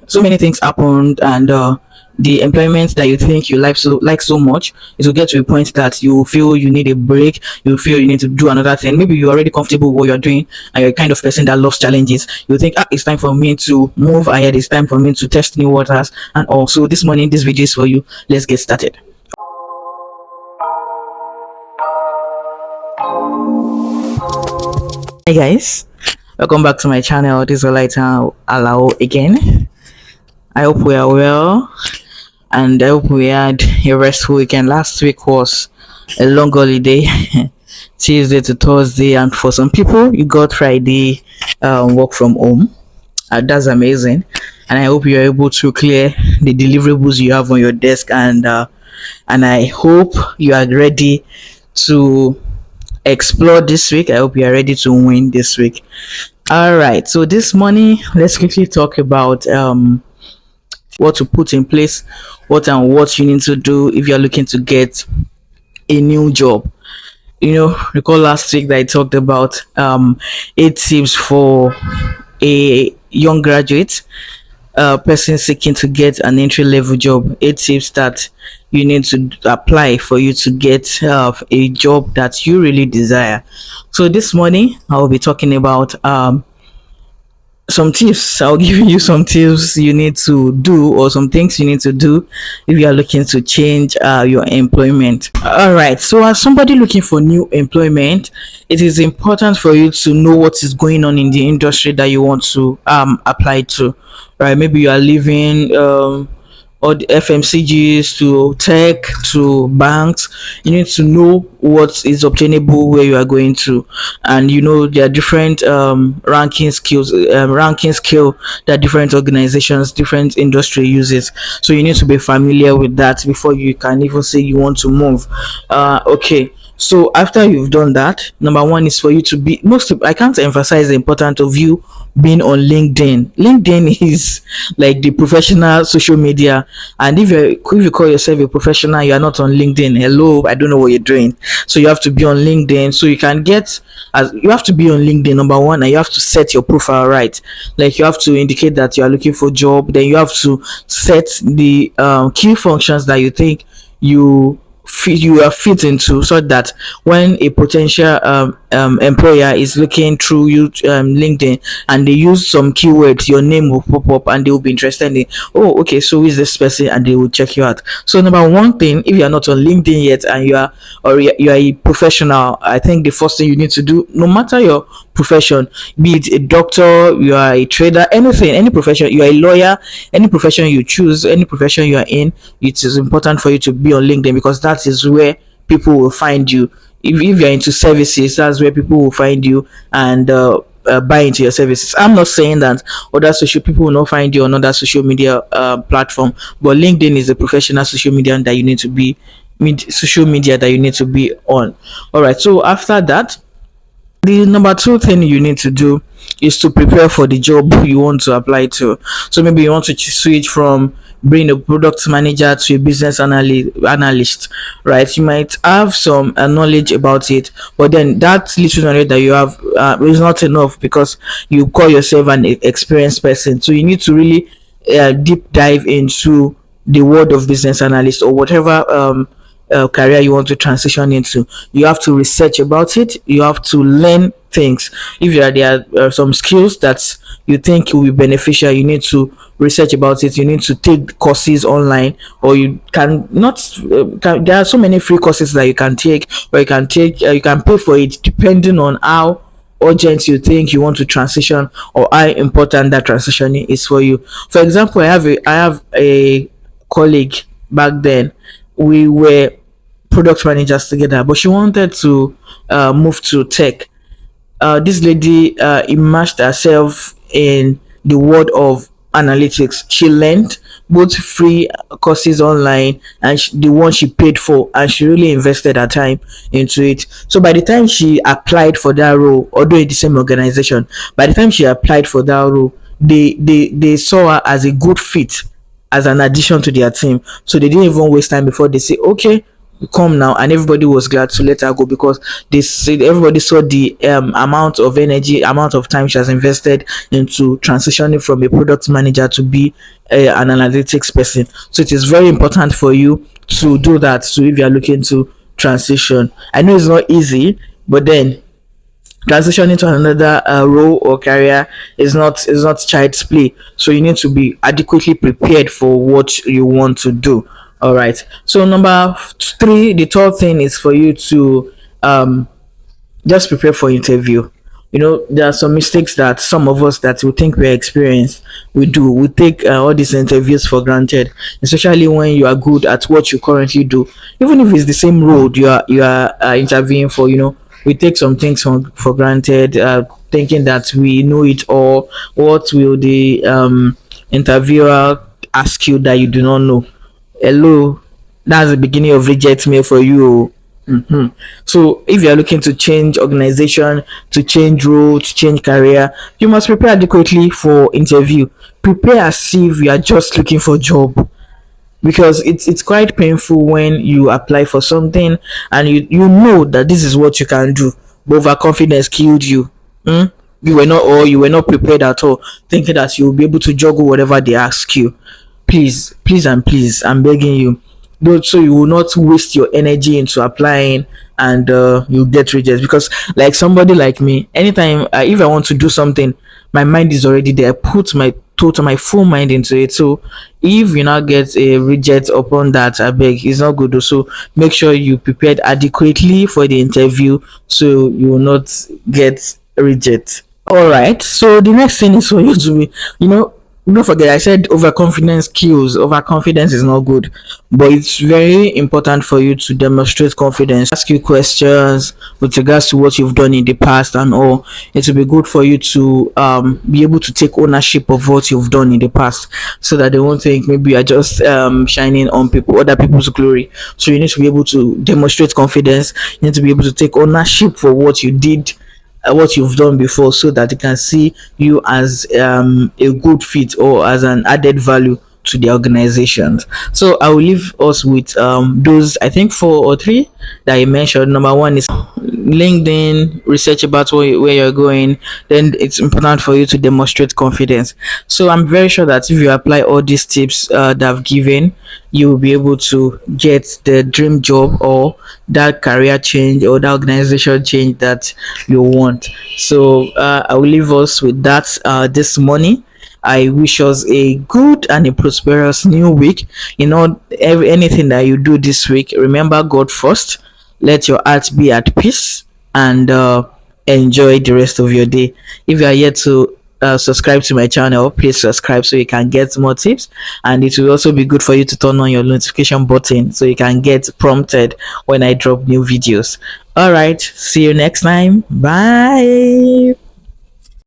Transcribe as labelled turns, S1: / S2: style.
S1: So many things happened, and the employment that you think you like so much, it will get to a point that you feel you need a break. You feel you need to do another thing. Maybe you're already comfortable with what you're doing, and you're the kind of person that loves challenges. You think, it's time for me to move ahead. It's time for me to test new waters. And also, this morning, this video is for you. Let's get started. Hey guys, welcome back to my channel. This is Olaita Alao again. I hope we are well, and I hope we had a restful weekend. Last week was a long holiday, Tuesday to Thursday, and for some people, you got Friday work from home. That's amazing, and I hope you are able to clear the deliverables you have on your desk, and I hope you are ready to explore this week. I hope you are ready to win this week. All right, so this morning, let's quickly talk about what to put in place, what you need to do if you're looking to get a new job. Recall last week that I talked about 8 tips for a young graduate person seeking to get an entry level job. 8 tips that you need to apply for you to get a job that you really desire. So this morning I will be talking about some tips. I'll give you some tips you need to do, or some things you need to do if you are looking to change your employment. All right, so as somebody looking for new employment, it is important for you to know what is going on in the industry that you want to apply to. Right, maybe you are leaving or the FMCGs to tech to banks. You need to know what is obtainable where you are going to, and there are different ranking scale that different organizations, different industry uses. So you need to be familiar with that before you can even say you want to move. Okay, so after you've done that, number one is for you to be I can't emphasize the importance of you being on LinkedIn. LinkedIn is like the professional social media, and if you call yourself a professional, you are not on LinkedIn. Hello, I don't know what you're doing. So you have to be on LinkedIn, so you can get as you have to be on LinkedIn, number one, and you have to set your profile right. Like, you have to indicate that you are looking for job. Then you have to set the key functions that you think you are fit into, so that when a potential employer is looking through you LinkedIn, and they use some keywords, your name will pop up and they will be interested in, oh, okay, so who is this person, and they will check you out. So number one thing, if you are not on LinkedIn yet and you are a professional, I think the first thing you need to do, no matter your profession, be it a doctor, you are a trader, anything, any profession, you are a lawyer, any profession you choose, any profession you are in, it is important for you to be on LinkedIn, because that is where people will find you. If you're into services, that's where people will find you and buy into your services. I'm not saying that other social people will not find you on other social media platform, but LinkedIn is a professional social media that you need to be social media that you need to be on. All right, so after that, the number two thing you need to do is to prepare for the job you want to apply to. So maybe you want to switch from being a product manager to a business analyst, right? You might have some knowledge about it, but then that little knowledge that you have is not enough, because you call yourself an experienced person. So you need to really deep dive into the world of business analyst, or whatever career you want to transition into. You have to research about it. You have to learn things. If there are some skills that you think will be beneficial, you need to research about it. You need to take courses online, or you can not there are so many free courses that you can take, or you can pay for it, depending on how urgent you think you want to transition, or how important that transition is for you. For example, I have a colleague. Back then, we were product managers together, but she wanted to move to tech. This lady immersed herself in the world of analytics. She learned both free courses online, and the one she paid for, and she really invested her time into it. So by the time she applied for that role, although in the same organization, by the time she applied for that role, they saw her as a good fit, as an addition to their team. So they didn't even waste time before they say, okay, come now, and everybody was glad to let her go because they said everybody saw the amount of energy, amount of time she has invested into transitioning from a product manager to be an analytics person. So it is very important for you to do that. So if you are looking to transition, I know it's not easy, but then transitioning to another role or career is not child's play. So you need to be adequately prepared for what you want to do. All right, so number three, the third thing is for you to just prepare for interview. There are some mistakes that some of us that we think we're experienced we do. We take all these interviews for granted, especially when you are good at what you currently do. Even if it's the same road you are interviewing for, we take some things for granted, thinking that we know it all. What will the interviewer ask you that you do not know? Hello, that's the beginning of reject mail for you. So if you are looking to change organization, to change role, to change career, you must prepare adequately for interview. Prepare as if you are just looking for job, because it's quite painful when you apply for something and you know that this is what you can do, but overconfidence killed you. You were not prepared at all, thinking that you will be able to juggle whatever they ask you. Please, please, and please, I'm begging you, don't, so you will not waste your energy into applying and you get rejected. Because like somebody like me, anytime if I want to do something, my mind is already there. I put my full mind into it. So if you now get a reject upon that, I beg, it's not good. So make sure you prepared adequately for the interview so you will not get reject. All right, so the next thing is for you to be, don't forget, I said overconfidence kills. Overconfidence is not good, but it's very important for you to demonstrate confidence. Ask you questions with regards to what you've done in the past and all. It will be good for you to be able to take ownership of what you've done in the past, so that they won't think maybe you're just shining on other people's glory. So you need to be able to demonstrate confidence. You need to be able to take ownership for what you did, what you've done before, so that they can see you as a good fit or as an added value to the organizations. So I will leave us with those, I think, four or three that I mentioned. Number one is LinkedIn, research about where you're going. Then it's important for you to demonstrate confidence. So I'm very sure that if you apply all these tips that I've given, you will be able to get the dream job or that career change or that organization change that you want. So I will leave us with that this morning. I wish us a good and a prosperous new week. Anything that you do this week, remember God first. Let your heart be at peace and enjoy the rest of your day. If you are yet to subscribe to my channel, please subscribe so you can get more tips, and it will also be good for you to turn on your notification button so you can get prompted when I drop new videos. All right, see you next time. Bye.